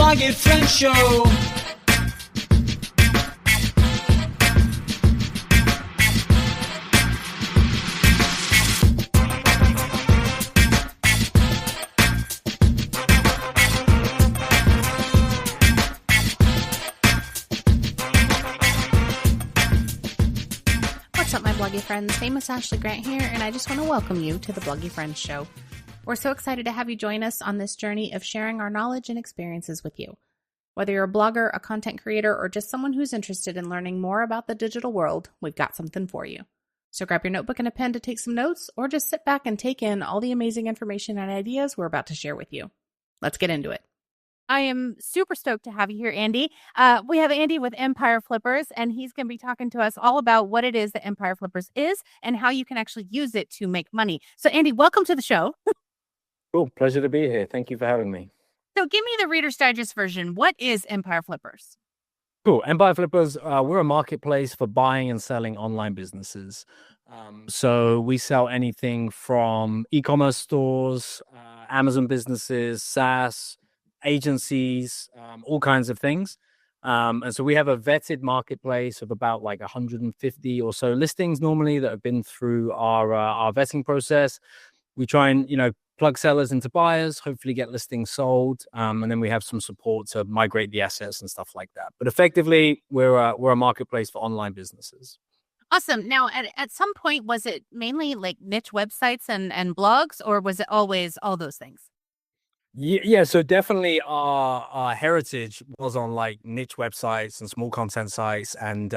Bloggy Friend Show. What's up, my Bloggy friends? Famous Ashley Grant here, and I just want to welcome you to the Bloggy Friends Show. We're so excited to have you join us on this journey of sharing our knowledge and experiences with you. Whether you're a blogger, a content creator, or just someone who's interested in learning more about the digital world, we've got something for you. So grab your notebook and a pen to take some notes, or just sit back and take in all the amazing information and ideas we're about to share with you. Let's get into it. I am super stoked to have you here, Andy. We have Andy with Empire Flippers, and he's going to be talking to us all about what it is that Empire Flippers is and how you can actually use it to make money. So, Andy, welcome to the show. Cool. Pleasure to be here. Thank you for having me. So give me the Reader's Digest version. What is Empire Flippers? Cool. Empire Flippers, we're a marketplace for buying and selling online businesses. So we sell anything from e-commerce stores, Amazon businesses, SaaS, agencies, all kinds of things. And so we have a vetted marketplace of about like 150 or so listings normally that have been through our vetting process. We try and, plug sellers into buyers, hopefully get listings sold. And then we have some support to migrate the assets and stuff like that. But effectively, we're a marketplace for online businesses. Awesome. Now, at some point, was it mainly like niche websites and blogs, or was it always all those things? Yeah, so definitely our heritage was on like niche websites and small content sites. And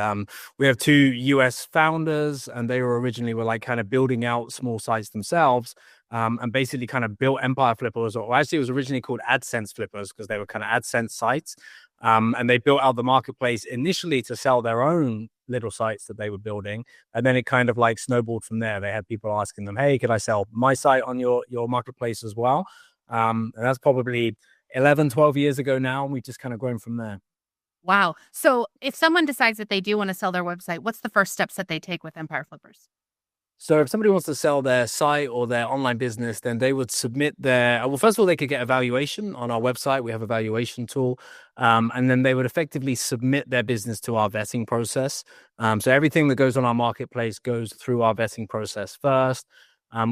we have two US founders, and they were like kind of building out small sites themselves. And basically kind of built Empire Flippers, or actually it was originally called AdSense Flippers because they were kind of AdSense sites. And they built out the marketplace initially to sell their own little sites that they were building. And then it kind of like snowballed from there. They had people asking them, hey, could I sell my site on your marketplace as well? And that's probably 11, 12 years ago now. And we've just kind of grown from there. Wow. So if someone decides that they do want to sell their website, what's the first steps that they take with Empire Flippers? So if somebody wants to sell their site or their online business, then they would submit well, first of all, they could get a valuation on our website. We have a valuation tool. And then they would effectively submit their business to our vetting process. So everything that goes on our marketplace goes through our vetting process first.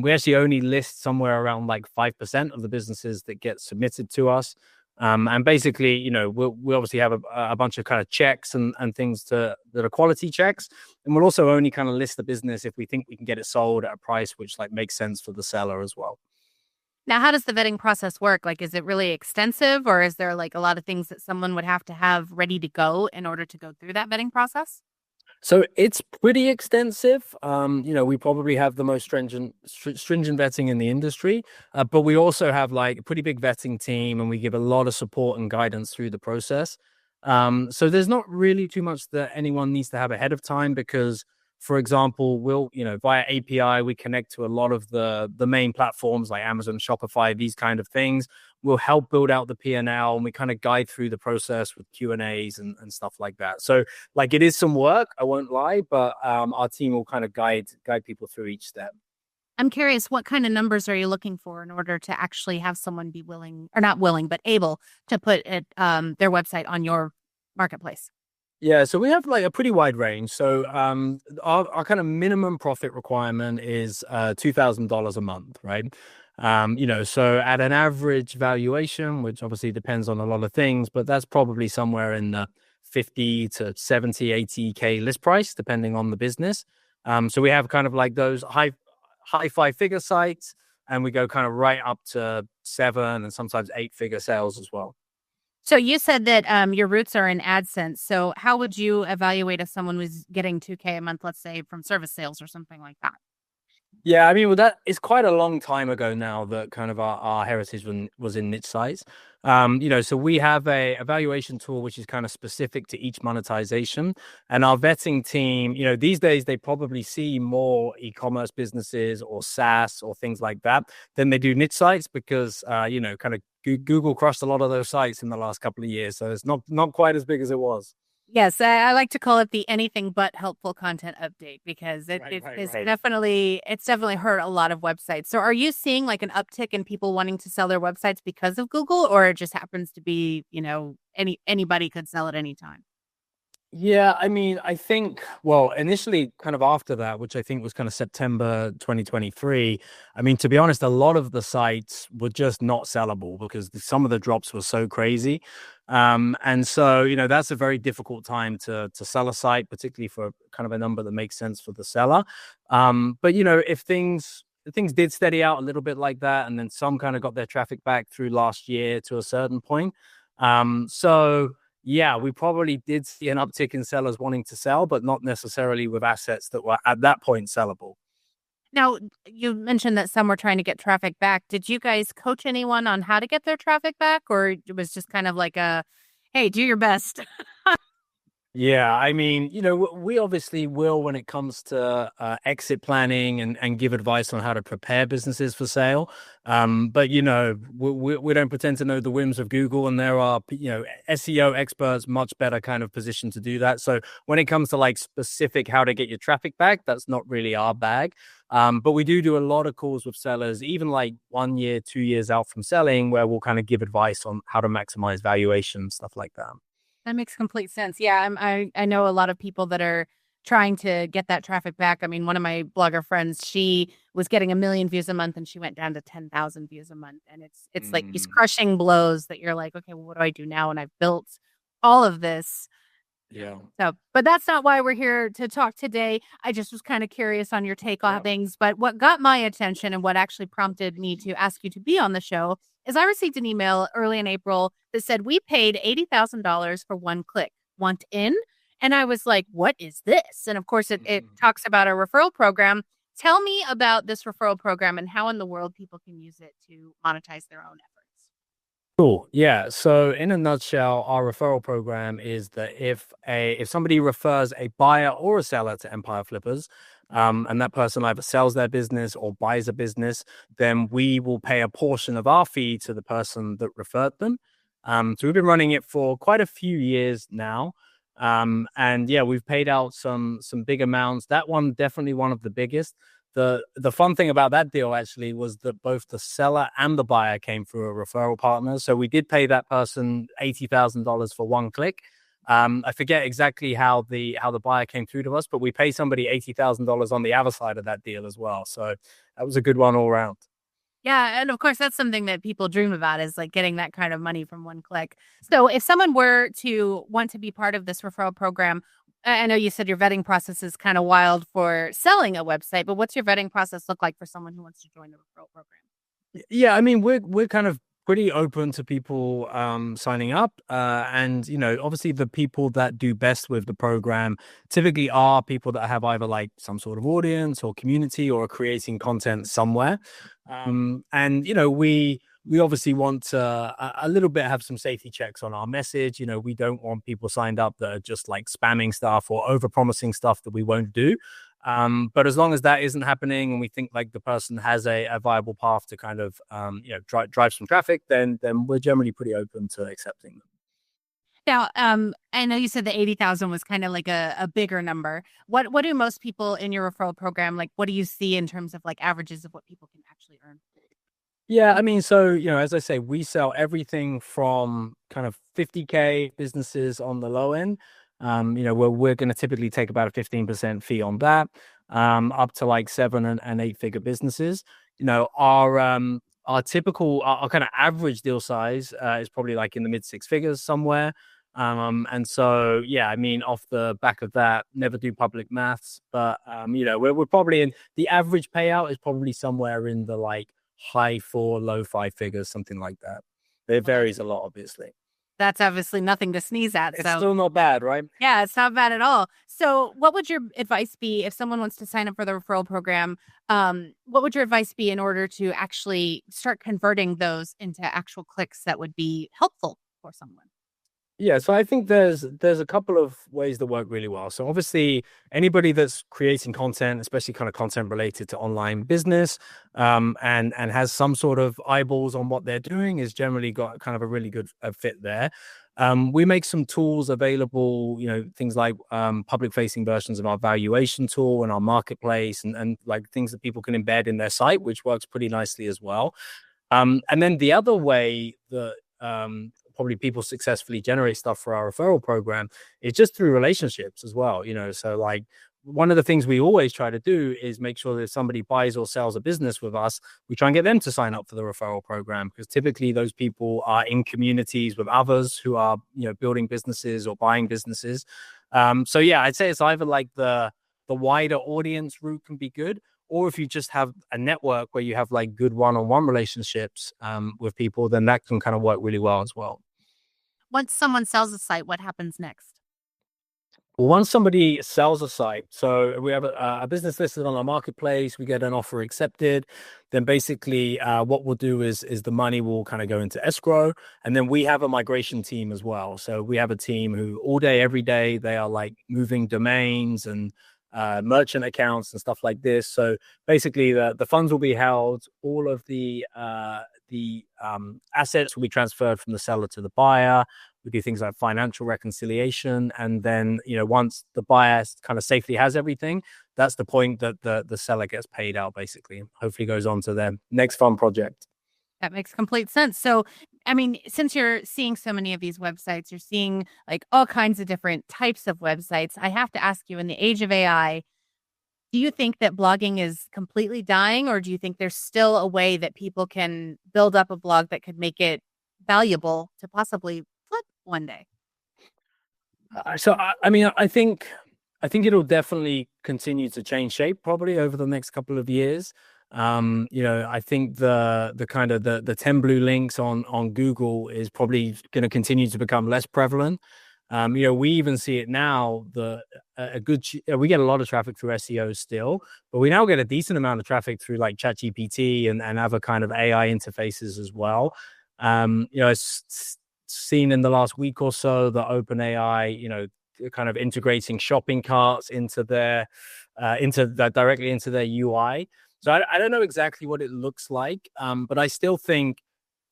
We actually only list somewhere around like 5% of the businesses that get submitted to us. And basically, we obviously have a bunch of kind of checks and things that are quality checks. And we'll also only kind of list the business if we think we can get it sold at a price which like makes sense for the seller as well. Now, how does the vetting process work? Like, is it really extensive, or is there like a lot of things that someone would have to have ready to go in order to go through that vetting process? So it's pretty extensive. We probably have the most stringent vetting in the industry, but we also have like a pretty big vetting team, and we give a lot of support and guidance through the process. So there's not really too much that anyone needs to have ahead of time because, for example, we'll, via API, we connect to a lot of the main platforms like Amazon, Shopify, these kind of things. We'll help build out the P&L, and we kind of guide through the process with Q&As and stuff like that. So like it is some work, I won't lie, but our team will kind of guide people through each step. I'm curious, what kind of numbers are you looking for in order to actually have someone be willing, or not willing, but able to put their website on your marketplace? Yeah, so we have like a pretty wide range. So our kind of minimum profit requirement is $2,000 a month, right? So at an average valuation, which obviously depends on a lot of things, but that's probably somewhere in the 50 to 70, 80K list price, depending on the business. So we have kind of like those high 5-figure sites, and we go kind of right up to 7 and sometimes 8-figure sales as well. So you said that your roots are in AdSense. So how would you evaluate if someone was getting $2K a month, let's say, from service sales or something like that? Yeah, I mean, well, that is quite a long time ago now that kind of our heritage was in niche sites. So we have a evaluation tool which is kind of specific to each monetization, and our vetting team, these days they probably see more e-commerce businesses or SaaS or things like that than they do niche sites because kind of Google crushed a lot of those sites in the last couple of years, so it's not quite as big as it was. Yes, I like to call it the anything but helpful content update because Right. it's definitely hurt a lot of websites. So are you seeing like an uptick in people wanting to sell their websites because of Google, or it just happens to be, anybody could sell at any time? Yeah, I mean, I think, well, initially, kind of after that, which I think was kind of September 2023, I mean, to be honest, a lot of the sites were just not sellable because some of the drops were so crazy. And so, that's a very difficult time to sell a site, particularly for kind of a number that makes sense for the seller. But if things did steady out a little bit like that, and then some kind of got their traffic back through last year to a certain point. So yeah, we probably did see an uptick in sellers wanting to sell, but not necessarily with assets that were at that point sellable. Now, you mentioned that some were trying to get traffic back. Did you guys coach anyone on how to get their traffic back, or it was just kind of like hey, do your best? Yeah, I mean, we obviously will when it comes to exit planning and give advice on how to prepare businesses for sale. But we don't pretend to know the whims of Google, and there are SEO experts much better kind of positioned to do that. So when it comes to like specific how to get your traffic back, that's not really our bag. But we do a lot of calls with sellers, even like 1 year, 2 years out from selling, where we'll kind of give advice on how to maximize valuation, stuff like that. That makes complete sense. Yeah, I know a lot of people that are trying to get that traffic back. I mean, one of my blogger friends, she was getting 1 million views a month and she went down to 10,000 views a month. And it's like these crushing blows that you're like, okay, well, what do I do now? And I've built all of this. Yeah. So, but that's not why we're here to talk today. I just was kind of curious on your take on things. But what got my attention and what actually prompted me to ask you to be on the show is I received an email early in April that said we paid $80,000 for one click. Want in? And I was like, what is this? And of course, it talks about a referral program. Tell me about this referral program and how in the world people can use it to monetize their own efforts. Cool. Yeah. So in a nutshell, our referral program is that if somebody refers a buyer or a seller to Empire Flippers, and that person either sells their business or buys a business, then we will pay a portion of our fee to the person that referred them. So we've been running it for quite a few years now. And yeah, we've paid out some big amounts. That one definitely one of the biggest. The fun thing about that deal actually was that both the seller and the buyer came through a referral partner. So we did pay that person $80,000 for one click. I forget exactly how the buyer came through to us, but we pay somebody $80,000 on the other side of that deal as well. So that was a good one all around. Yeah, and of course, that's something that people dream about is like getting that kind of money from one click. So, if someone were to want to be part of this referral program, I know you said your vetting process is kind of wild for selling a website, but what's your vetting process look like for someone who wants to join the referral program? Yeah, I mean, we're kind of pretty open to people signing up, and obviously the people that do best with the program typically are people that have either like some sort of audience or community or are creating content somewhere. And we obviously want to a little bit have some safety checks on our message. We don't want people signed up that are just like spamming stuff or over promising stuff that we won't do. But as long as that isn't happening and we think like the person has a viable path to kind of drive some traffic, then we're generally pretty open to accepting them. Now, I know you said the 80,000 was kind of like a bigger number. What do most people in your referral program like? What do you see in terms of like averages of what people can actually earn? Yeah, I mean, so as I say, we sell everything from kind of 50K businesses on the low end, where we're going to typically take about a 15% fee on that, up to like 7 and 8 figure businesses. Our typical, our kind of average deal size is probably like in the mid six figures somewhere. And so, yeah, I mean, off the back of that, never do public maths, but we're probably in the average payout is probably somewhere in the like high four, low five figures, something like that. It varies a lot, obviously. That's obviously nothing to sneeze at. It's still not bad, right? Yeah, it's not bad at all. So, what would your advice be if someone wants to sign up for the referral program? What would your advice be in order to actually start converting those into actual clicks that would be helpful for someone? Yeah, so I think there's a couple of ways that work really well. So obviously, anybody that's creating content, especially kind of content related to online business, and has some sort of eyeballs on what they're doing, is generally got kind of a really good fit there. We make some tools available, things like public facing versions of our valuation tool and our marketplace, and like things that people can embed in their site, which works pretty nicely as well. And then the other way that probably people successfully generate stuff for our referral program is just through relationships as well. So like one of the things we always try to do is make sure that if somebody buys or sells a business with us, we try and get them to sign up for the referral program, because typically those people are in communities with others who are, building businesses or buying businesses. So yeah, I'd say it's either like the wider audience route can be good, or if you just have a network where you have like good one-on-one relationships with people, then that can kind of work really well as well. Once someone sells a site, what happens next? Well, once somebody sells a site, so we have a business listed on our marketplace, we get an offer accepted, then basically what we'll do is the money will kind of go into escrow, and then we have a migration team as well. So we have a team who all day, every day, they are like moving domains and merchant accounts and stuff like this. So basically, the funds will be held, all of the assets will be transferred from the seller to the buyer. We do things like financial reconciliation, and then once the buyer kind of safely has everything, that's the point that the seller gets paid out, basically. Hopefully goes on to their next fun project. That makes complete sense. So, I mean, since you're seeing so many of these websites, you're seeing like all kinds of different types of websites. I have to ask you, in the age of AI, do you think that blogging is completely dying, or do you think there's still a way that people can build up a blog that could make it valuable to possibly flip one day? I mean, I think it'll definitely continue to change shape probably over the next couple of years. I think the kind of the 10 blue links on Google is probably going to continue to become less prevalent. We even see it now. We get a lot of traffic through SEO still, but we now get a decent amount of traffic through like ChatGPT and other kind of AI interfaces as well. It's seen in the last week or so that OpenAI, kind of integrating shopping carts into directly into their UI. So I don't know exactly what it looks like, but I still think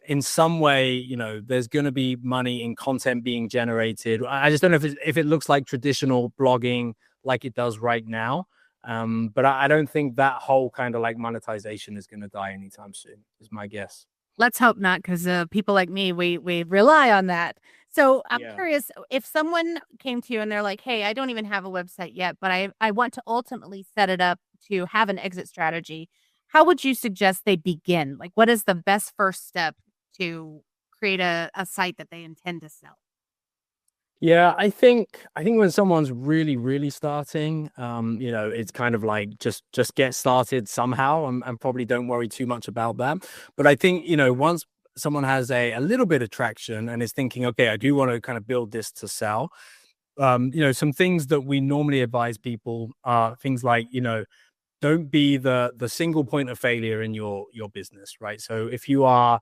in some way, there's going to be money in content being generated. I just don't know if it looks like traditional blogging like it does right now. But I don't think that whole kind of like monetization is going to die anytime soon, is my guess. Let's hope not, because people like me, we rely on that. So I'm Yeah. curious, if someone came to you and they're like, "Hey, I don't even have a website yet, but I want to ultimately set it up to have an exit strategy," how would you suggest they begin? Like, what is the best first step to create a site that they intend to sell? Yeah, I think when someone's really, really starting, it's kind of like just get started somehow, and probably don't worry too much about that. But I think, once someone has a little bit of traction and is thinking, okay, I do want to kind of build this to sell, some things that we normally advise people are things like, don't be the single point of failure in your business, right? So if you are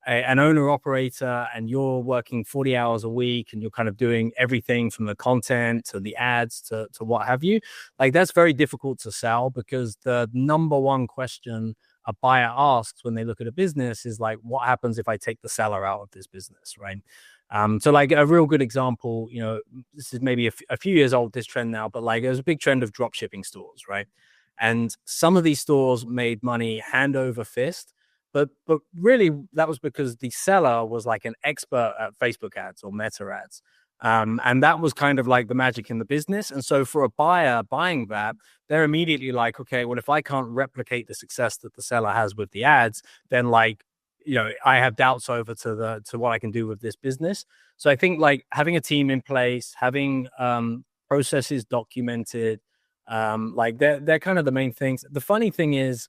an owner operator and you're working 40 hours a week and you're kind of doing everything from the content to the ads to what have you, like that's very difficult to sell, because the number one question a buyer asks when they look at a business is like, what happens if I take the seller out of this business, right? So like a real good example, this is maybe a few years old, this trend now, but like there's a big trend of drop shipping stores, right? And some of these stores made money hand over fist. But really, that was because the seller was like an expert at Facebook ads or Meta ads. And that was kind of like the magic in the business. And so for a buyer buying that, they're immediately like, okay, well, if I can't replicate the success that the seller has with the ads, then like, I have doubts over to what I can do with this business. So I think like having a team in place, having processes documented, like they're kind of the main things. The funny thing is,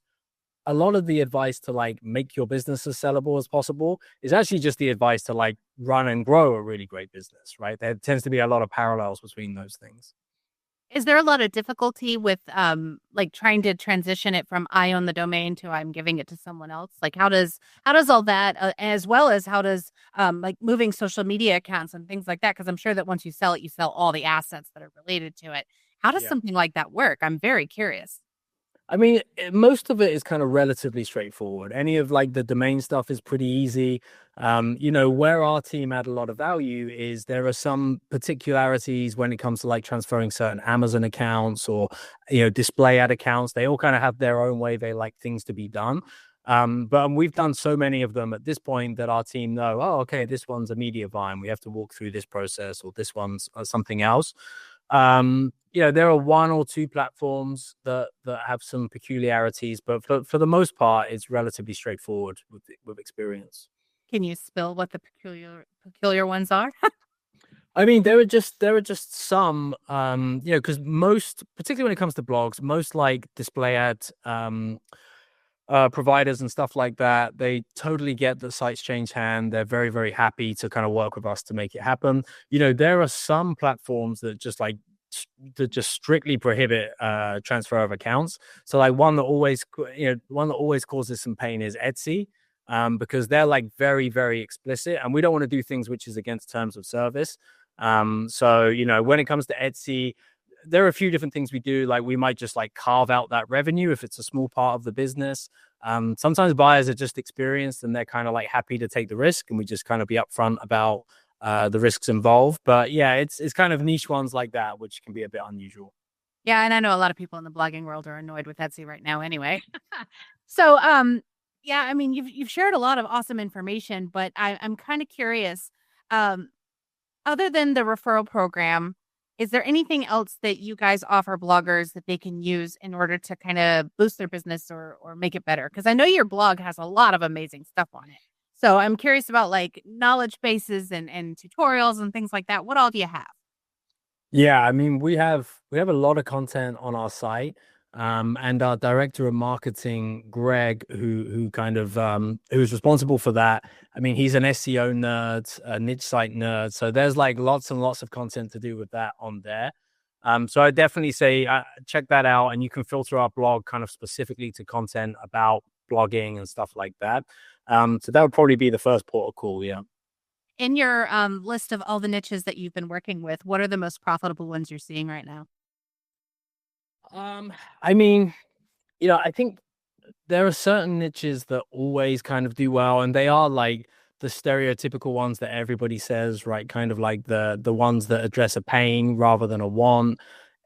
a lot of the advice to like make your business as sellable as possible is actually just the advice to like run and grow a really great business, right? There tends to be a lot of parallels between those things. Is there a lot of difficulty with like trying to transition it from I own the domain to I'm giving it to someone else? Like how does all that as well as how does like moving social media accounts and things like that? Because I'm sure that once you sell it, you sell all the assets that are related to it. How does Yeah. something like that work? I'm very curious. I mean, most of it is kind of relatively straightforward. Any of like the domain stuff is pretty easy. Where our team add a lot of value is there are some particularities when it comes to like transferring certain Amazon accounts or, display ad accounts. They all kind of have their own way they like things to be done. But we've done so many of them at this point that our team know, oh, okay, this one's a media buy and we have to walk through this process, or this one's something else. There are one or two platforms that have some peculiarities, but for the most part, it's relatively straightforward with experience. Can you spill what the peculiar ones are? I mean, there are just some, because most, particularly when it comes to blogs, most like display ad providers and stuff like that, they totally get that sites change hand. They're very, very happy to kind of work with us to make it happen. There are some platforms that just strictly prohibit transfer of accounts. So like one that always causes some pain is Etsy, because they're like very, very explicit, and we don't want to do things which is against terms of service. So when it comes to Etsy, there are a few different things we do. Like we might just like carve out that revenue if it's a small part of the business. Sometimes buyers are just experienced and they're kind of like happy to take the risk, and we just kind of be upfront about the risks involved. But yeah, it's kind of niche ones like that, which can be a bit unusual. Yeah, and I know a lot of people in the blogging world are annoyed with Etsy right now anyway. So, yeah, I mean, you've shared a lot of awesome information, but I'm kind of curious. Um, Other than the referral program, is there anything else that you guys offer bloggers that they can use in order to kind of boost their business or make it better? Because I know your blog has a lot of amazing stuff on it. So I'm curious about like knowledge bases and tutorials and things like that. What all do you have? Yeah, I mean, we have a lot of content on our site. And our director of marketing, Greg, who kind of who's responsible for that. I mean, he's an SEO nerd, a niche site nerd. So there's like lots and lots of content to do with that on there. So I definitely say check that out, and you can filter our blog kind of specifically to content about blogging and stuff like that. So that would probably be the first port of call. Yeah. In your list of all the niches that you've been working with, what are the most profitable ones you're seeing right now? I mean, I think there are certain niches that always kind of do well, and they are like the stereotypical ones that everybody says, right? Kind of like the ones that address a pain rather than a want.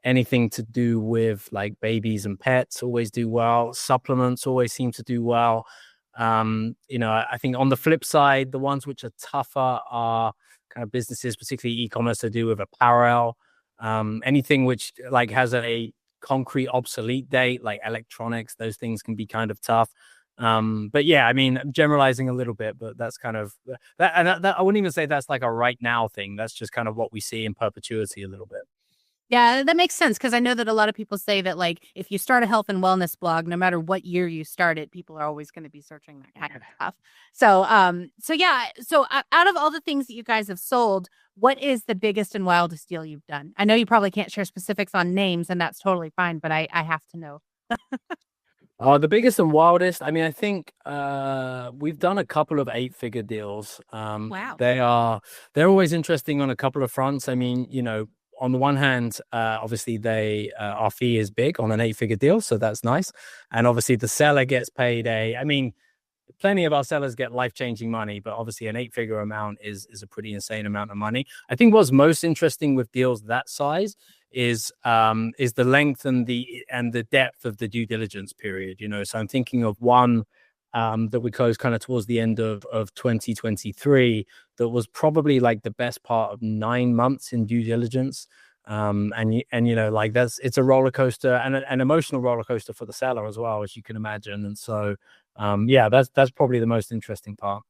Anything to do with like babies and pets always do well. Supplements always seem to do well. I think on the flip side, the ones which are tougher are kind of businesses, particularly e-commerce, to do with apparel. Anything which like has a concrete obsolete date, like electronics, those things can be kind of tough. But yeah, I mean, I'm generalizing a little bit, but that's kind of that. And that, I wouldn't even say that's like a right now thing. That's just kind of what we see in perpetuity a little bit. Yeah, that makes sense because I know that a lot of people say that like if you start a health and wellness blog, no matter what year you start it, people are always going to be searching that kind of stuff. So yeah, so out of all the things that you guys have sold, what is the biggest and wildest deal you've done? I know you probably can't share specifics on names, and that's totally fine, but I have to know. The biggest and wildest. I mean, I think we've done a couple of 8-figure deals. Wow. They're always interesting on a couple of fronts. I mean, on the one hand, obviously our fee is big on an 8-figure deal, so that's nice. And obviously the seller gets paid plenty of our sellers get life-changing money, but obviously an 8-figure amount is a pretty insane amount of money. I think what's most interesting with deals that size is the length and the depth of the due diligence period. So I'm thinking of one that we closed kind of towards the end of 2023 that was probably like the best part of 9 months in due diligence. Like it's a roller coaster and an emotional roller coaster for the seller as well, as you can imagine. And so yeah, that's probably the most interesting part.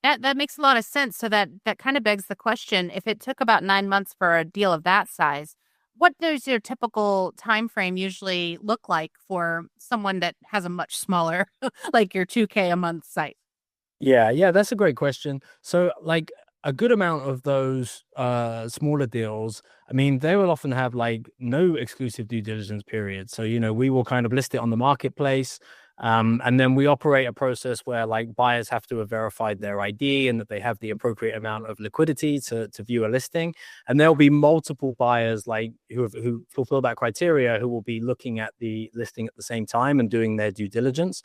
That makes a lot of sense. So that kind of begs the question, if it took about 9 months for a deal of that size, what does your typical time frame usually look like for someone that has a much smaller, like your 2K a month site? Yeah, that's a great question. So like a good amount of those smaller deals, I mean, they will often have like no exclusive due diligence period. So, we will kind of list it on the marketplace. And then we operate a process where like buyers have to have verified their ID and that they have the appropriate amount of liquidity to view a listing. And there'll be multiple buyers like who fulfill that criteria who will be looking at the listing at the same time and doing their due diligence.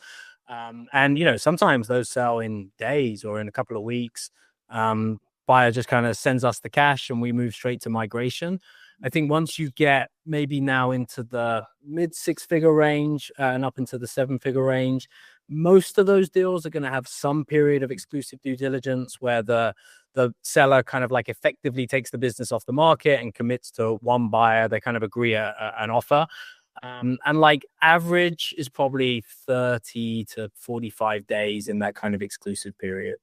And sometimes those sell in days or in a couple of weeks. Buyer just kind of sends us the cash and we move straight to migration. I think once you get maybe now into the mid 6-figure range and up into the 7-figure range, most of those deals are going to have some period of exclusive due diligence where the seller kind of like effectively takes the business off the market and commits to one buyer. They kind of agree an offer. And like average is probably 30 to 45 days in that kind of exclusive period.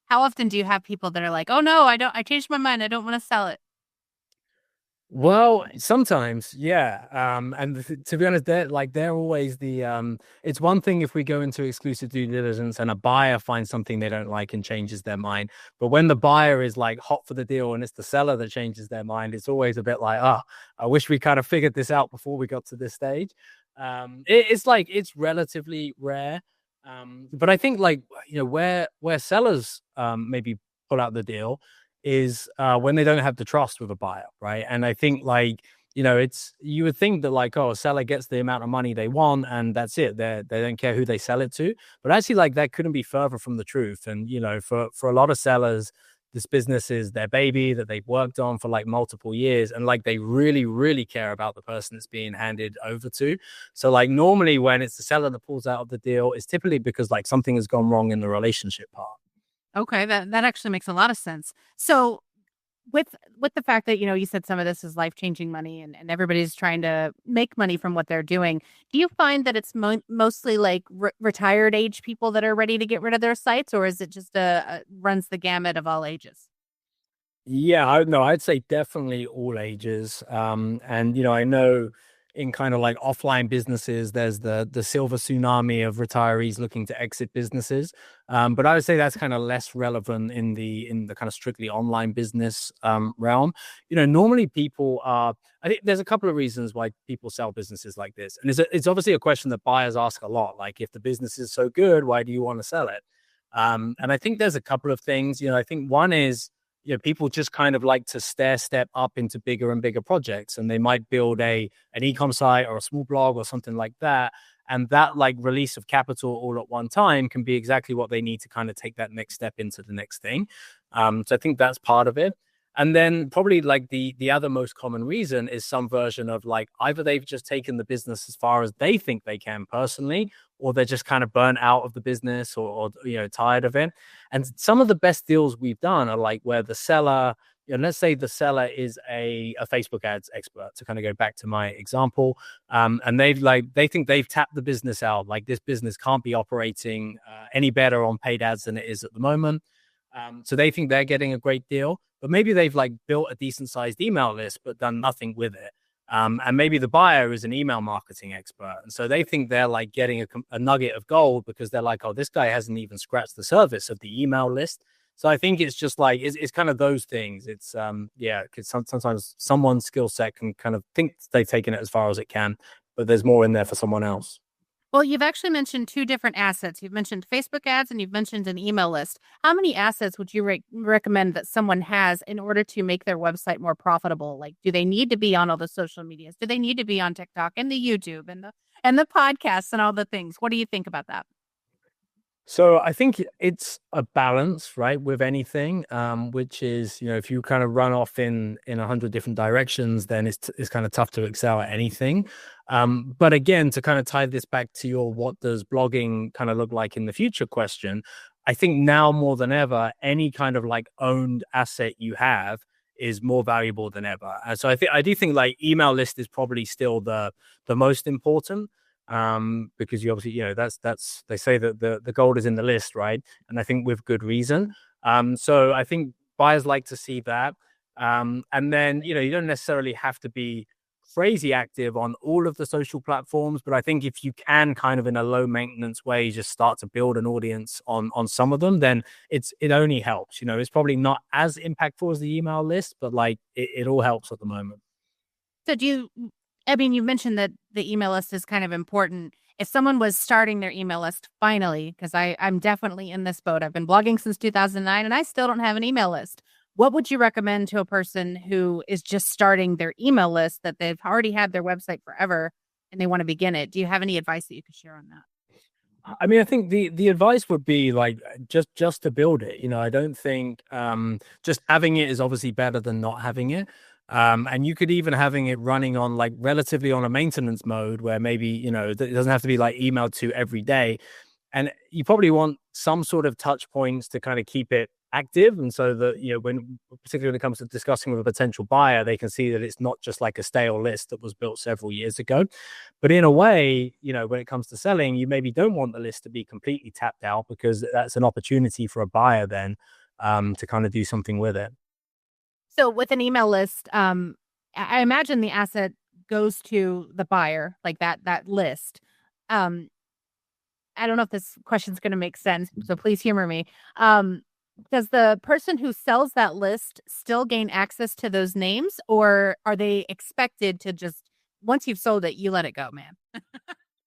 How often do you have people that are like, oh no, I changed my mind. I don't want to sell it. Well, sometimes, yeah. And to be honest, they're always it's one thing if we go into exclusive due diligence and a buyer finds something they don't like and changes their mind. But when the buyer is like hot for the deal and it's the seller that changes their mind, it's always a bit like, I wish we kind of figured this out before we got to this stage. It's relatively rare. But I think where sellers maybe pull out the deal is when they don't have the trust with a buyer, right? And I think you would think that a seller gets the amount of money they want and that's it. They don't care who they sell it to. But actually that couldn't be further from the truth. And for a lot of sellers, this business is their baby that they've worked on for multiple years, and they really, really care about the person it's being handed over to. So normally when it's the seller that pulls out of the deal, it's typically because something has gone wrong in the relationship part. Okay, that actually makes a lot of sense. So with the fact that, you said some of this is life-changing money and everybody's trying to make money from what they're doing, do you find that it's mostly retired age people that are ready to get rid of their sites, or is it just runs the gamut of all ages? Yeah, I'd say definitely all ages. And I know in kind of offline businesses, there's the silver tsunami of retirees looking to exit businesses. But I would say that's kind of less relevant in the kind of strictly online business realm. Normally people are. I think there's a couple of reasons why people sell businesses like this, and it's obviously a question that buyers ask a lot. Like, if the business is so good, why do you want to sell it? And I think there's a couple of things. I think one is, people just kind of like to step up into bigger and bigger projects, and they might build an e-com site or a small blog or something like that. And that release of capital all at one time can be exactly what they need to kind of take that next step into the next thing. So I think that's part of it. And then probably the other most common reason is some version of either they've just taken the business as far as they think they can personally, or they're just kind of burnt out of the business or tired of it. And some of the best deals we've done are where the seller, let's say the seller is a Facebook ads expert, to kind of go back to my example. And they think they've tapped the business out. This business can't be operating any better on paid ads than it is at the moment. So they think they're getting a great deal, but maybe they've built a decent sized email list, but done nothing with it. And maybe the buyer is an email marketing expert. And so they think they're getting a nugget of gold because they're oh, this guy hasn't even scratched the surface of the email list. So I think it's just it's kind of those things. It's because sometimes someone's skill set can kind of think they've taken it as far as it can, but there's more in there for someone else. Well, you've actually mentioned two different assets. You've mentioned Facebook ads and you've mentioned an email list. How many assets would you recommend that someone has in order to make their website more profitable? Do they need to be on all the social medias? Do they need to be on TikTok and the YouTube and the podcasts and all the things? What do you think about that? So I think it's a balance, right, with anything, which is, if you kind of run off in 100 different directions, then it's kind of tough to excel at anything. But again, to kind of tie this back to your what does blogging kind of look like in the future question, I think now more than ever, any kind of owned asset you have is more valuable than ever. And so I do think email list is probably still the most important. Because you obviously, that's they say that the gold is in the list, right? And I think with good reason. So I think buyers like to see that. And then, you don't necessarily have to be crazy active on all of the social platforms, but I think if you can kind of in a low maintenance way just start to build an audience on some of them, then it only helps. It's probably not as impactful as the email list, but it all helps at the moment. So you mentioned that the email list is kind of important. if someone was starting their email list finally, because I'm definitely in this boat. I've been blogging since 2009 and I still don't have an email list. What would you recommend to a person who is just starting their email list that they've already had their website forever and they want to begin it? Do you have any advice that you could share on that? I mean, I think the advice would be like just to build it. I don't think just having it is obviously better than not having it. And you could even having it running on like relatively on a maintenance mode where maybe, it doesn't have to be like emailed to every day. And you probably want some sort of touch points to kind of keep it active. And so that, particularly when it comes to discussing with a potential buyer, they can see that it's not just like a stale list that was built several years ago. But in a way, when it comes to selling, you maybe don't want the list to be completely tapped out because that's an opportunity for a buyer then to kind of do something with it. So with an email list, I imagine the asset goes to the buyer, like that list. I don't know if this question's going to make sense, so please humor me. Does the person who sells that list still gain access to those names, or are they expected to just, once you've sold it, you let it go, man?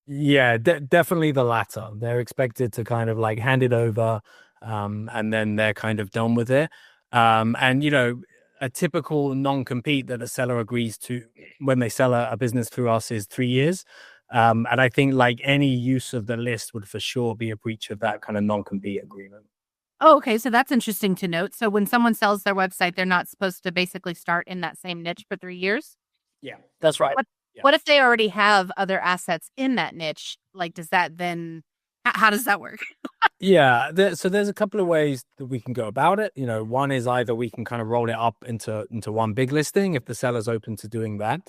Yeah, definitely the latter. They're expected to kind of like hand it over, and then they're kind of done with it. And a typical non-compete that a seller agrees to when they sell a business through us is 3 years. And I think like any use of the list would for sure be a breach of that kind of non-compete agreement. Oh, okay. So that's interesting to note. So when someone sells their website, they're not supposed to basically start in that same niche for 3 years? Yeah, that's right. What if they already have other assets in that niche? Like, does that then, how does that work? Yeah, so there's a couple of ways that we can go about it. One is either we can kind of roll it up into one big listing if the seller's open to doing that.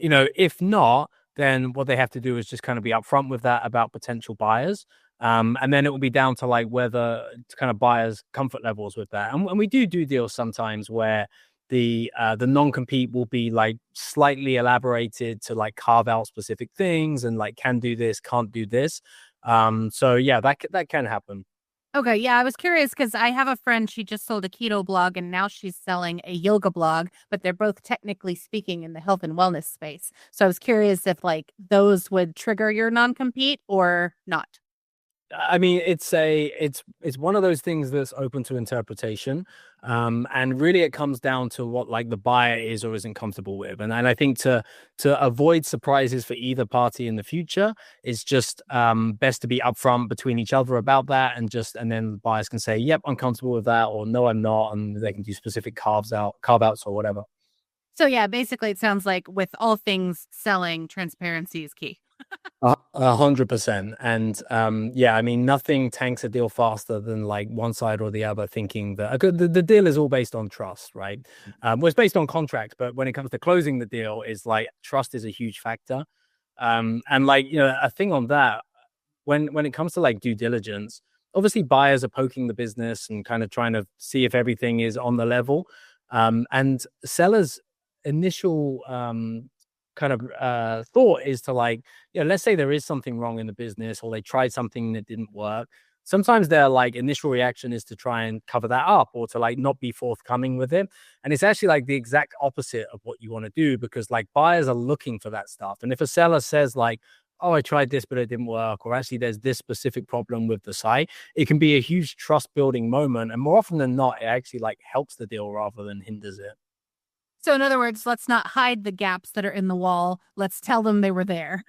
If not, then what they have to do is just kind of be upfront with that about potential buyers. And then it will be down to like whether kind of buyers' comfort levels with that. And we do deals sometimes where the non-compete will be like slightly elaborated to like carve out specific things and like can do this, can't do this. So yeah, that can happen. Okay, yeah, I was curious because I have a friend, she just sold a keto blog and now she's selling a yoga blog, but they're both technically speaking in the health and wellness space. So I was curious if like those would trigger your non-compete or not. I mean, it's one of those things that's open to interpretation. And really it comes down to what like the buyer is or isn't comfortable with. And I think to avoid surprises for either party in the future, it's just best to be upfront between each other about that and then buyers can say, yep, I'm comfortable with that, or no, I'm not, and they can do specific carve outs or whatever. So yeah, basically it sounds like with all things selling, transparency is key. 100%. And yeah, I mean, nothing tanks a deal faster than like one side or the other thinking that the deal is all based on trust, right? Well, it's based on contract, but when it comes to closing the deal, is like trust is a huge factor. And like, a thing on that, when it comes to like due diligence, obviously buyers are poking the business and kind of trying to see if everything is on the level. And sellers' initial kind of thought is to like, let's say there is something wrong in the business or they tried something that didn't work. Sometimes their like initial reaction is to try and cover that up or to like not be forthcoming with it. And it's actually like the exact opposite of what you want to do, because like buyers are looking for that stuff. And if a seller says like, oh, I tried this, but it didn't work, or actually there's this specific problem with the site, it can be a huge trust building moment. And more often than not, it actually like helps the deal rather than hinders it. So in other words, let's not hide the gaps that are in the wall. Let's tell them they were there.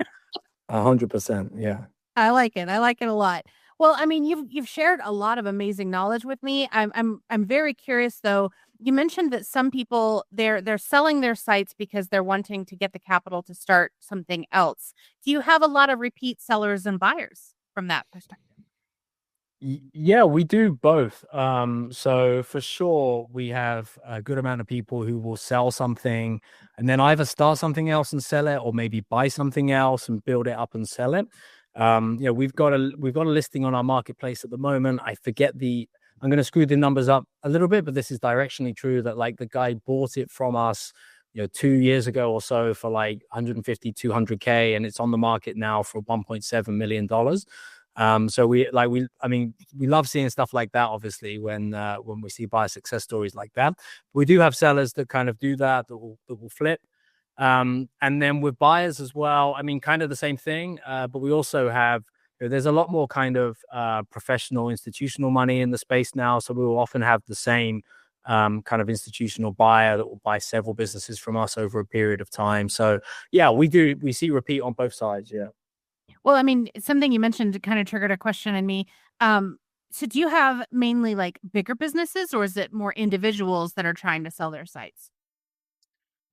100%. Yeah. I like it. I like it a lot. Well, I mean, you've shared a lot of amazing knowledge with me. I'm very curious though. You mentioned that some people they're selling their sites because they're wanting to get the capital to start something else. Do you have a lot of repeat sellers and buyers from that perspective? Yeah, we do both. So for sure, we have a good amount of people who will sell something and then either start something else and sell it, or maybe buy something else and build it up and sell it. We've got a listing on our marketplace at the moment. I'm going to screw the numbers up a little bit, but this is directionally true that like the guy bought it from us, 2 years ago or so for like 150, 200K, and it's on the market now for $1.7 million. So we love seeing stuff like that, obviously, when we see buyer success stories like that. We do have sellers that kind of do that will flip. And then with buyers as well, I mean, kind of the same thing, but we also have, there's a lot more kind of professional institutional money in the space now. So we will often have the same kind of institutional buyer that will buy several businesses from us over a period of time. So yeah, we see repeat on both sides. Yeah. Well, I mean, something you mentioned kind of triggered a question in me. So do you have mainly like bigger businesses, or is it more individuals that are trying to sell their sites?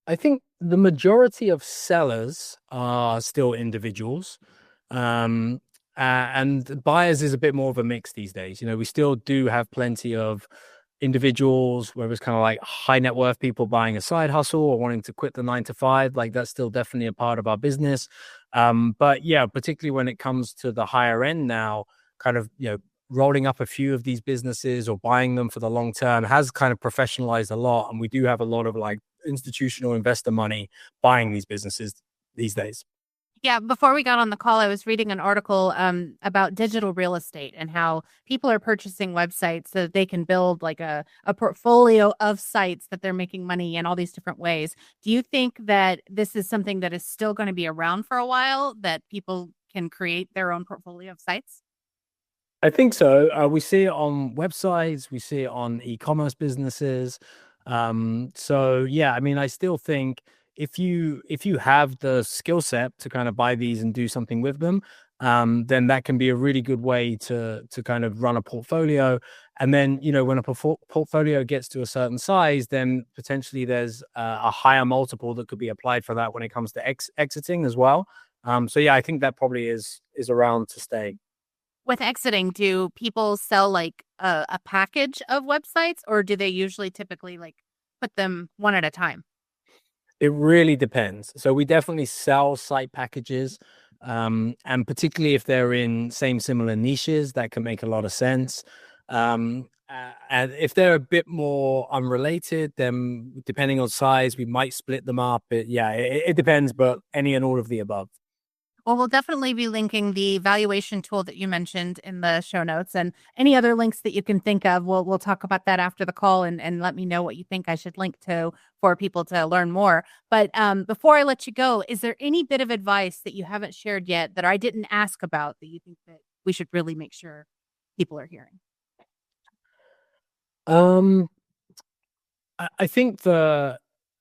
I think the majority of sellers are still individuals. And buyers is a bit more of a mix these days. We still do have plenty of individuals, where it's kind of like high net worth people buying a side hustle or wanting to quit the 9 to 5. Like that's still definitely a part of our business. But yeah, particularly when it comes to the higher end now, kind of, rolling up a few of these businesses or buying them for the long term has kind of professionalized a lot. And we do have a lot of like institutional investor money buying these businesses these days. Yeah, before we got on the call, I was reading an article about digital real estate and how people are purchasing websites so that they can build like a portfolio of sites that they're making money in all these different ways. Do you think that this is something that is still going to be around for a while, that people can create their own portfolio of sites? I think so. We see it on websites, we see it on e-commerce businesses. So yeah, I mean, I still think if you have the skill set to kind of buy these and do something with them, then that can be a really good way to kind of run a portfolio. And then, when a portfolio gets to a certain size, then potentially there's a higher multiple that could be applied for that when it comes to exiting as well. So yeah, I think that probably is around to stay. With exiting, do people sell like a package of websites, or do they usually typically like put them one at a time? It really depends. So we definitely sell site packages, and particularly if they're in similar niches, that can make a lot of sense. And if they're a bit more unrelated, then depending on size, we might split them up. It depends, but any and all of the above. Well, we'll definitely be linking the valuation tool that you mentioned in the show notes, and any other links that you can think of. We'll talk about that after the call, and let me know what you think I should link to for people to learn more. But before I let you go, is there any bit of advice that you haven't shared yet that I didn't ask about that you think that we should really make sure people are hearing? I think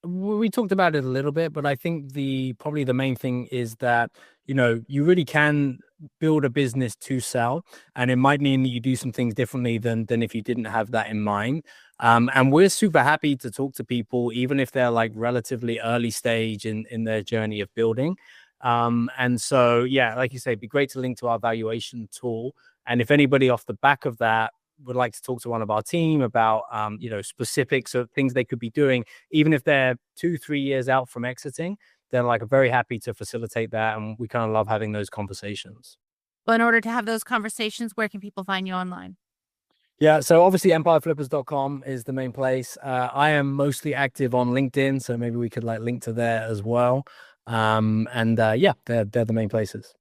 we talked about it a little bit, but I think probably the main thing is that, you really can build a business to sell, and it might mean that you do some things differently than if you didn't have that in mind. And we're super happy to talk to people, even if they're like relatively early stage in their journey of building. And so, yeah, like you say, it'd be great to link to our valuation tool. And if anybody off the back of that would like to talk to one of our team about, specifics of things they could be doing, even if they're 2-3 years out from exiting, then like I'm very happy to facilitate that. And we kind of love having those conversations. Well, in order to have those conversations, where can people find you online? Yeah, so obviously empireflippers.com is the main place. I am mostly active on LinkedIn, so maybe we could like link to there as well. Yeah, they're the main places.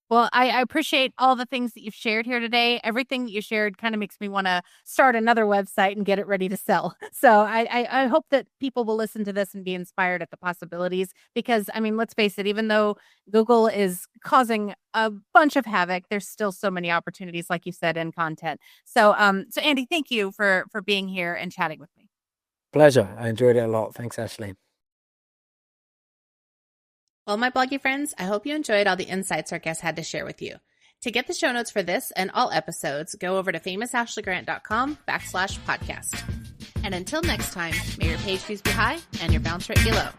Well, I appreciate all the things that you've shared here today. Everything that you shared kind of makes me want to start another website and get it ready to sell. So I hope that people will listen to this and be inspired at the possibilities, because, I mean, let's face it, even though Google is causing a bunch of havoc, there's still so many opportunities, like you said, in content. So Andy, thank you for being here and chatting with me. Pleasure. I enjoyed it a lot. Thanks, Ashley. Well, my bloggy friends, I hope you enjoyed all the insights our guest had to share with you. To get the show notes for this and all episodes, go over to famousashleygrant.com/podcast. And until next time, may your page views be high and your bounce rate be low.